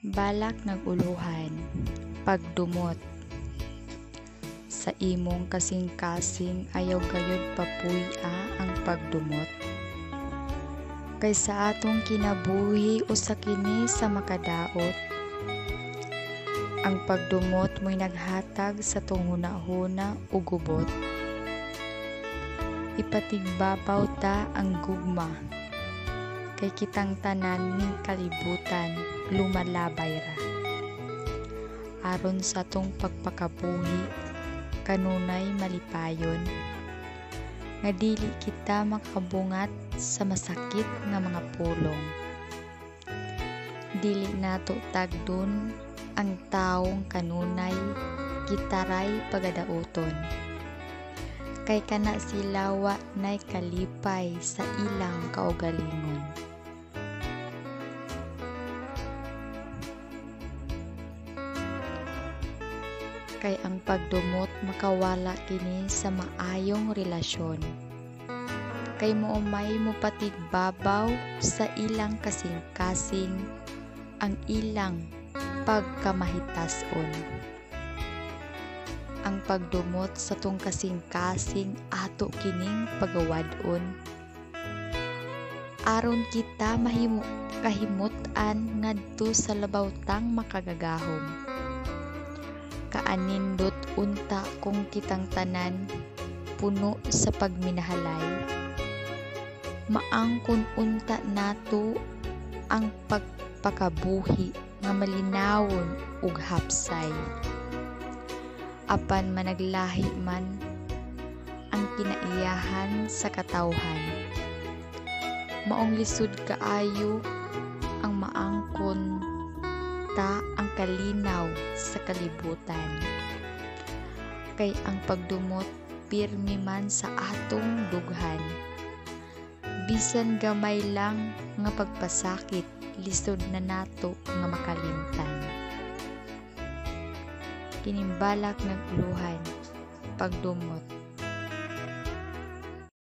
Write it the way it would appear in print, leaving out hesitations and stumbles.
Balak naguluhan, pagdumot. Sa imong kasing-kasing ayaw gayud papuy-a ang pagdumot. Kaysa atong kinabuhi usa kini sa makadaot. Ang pagdumot mo'y naghatag sa tunghuna-huna ug gubot. Ipatigbabaw ta ang gugma. Kay kitang tanan ning kalibutan lumalabay ra. Aron sa tong pagpakabuhi kanunay malipayon. Nga dili kita makabungat sa masakit nga mga pulong. Dili nato tagdon ang taong kanunay gitaray pagadauton. Kay kana sila wa nay kalipay sa ilang kaugalingon. Kay ang pagdumot makawala kini sa maayong relasyon. Kay moumay mo patigbabaw sa ilang kasing-kasing ang ilang pagkamahitason. Ang pagdumot sa tong kasing-kasing ato kining pagawadon. Aron kita kahimut-an ngadto sa labawtang makagagahom. Kaanindot unta kung kitang tanan puno sa pagminahalay. Maangkon unta nato ang pagpakabuhi nga malinawon ug hapsay. Apan managlahi man ang kinaiyahan sa katawhan. Maong lisod kaayo ang maangkon ta ang kalinaw sa kalibutan. Kay ang pagdumot pirmi man sa atong dughan. Bisan gamay lang nga pagpasakit lisod na nato nga makalimtan. Kinimbalak naguluhan, pagdumot.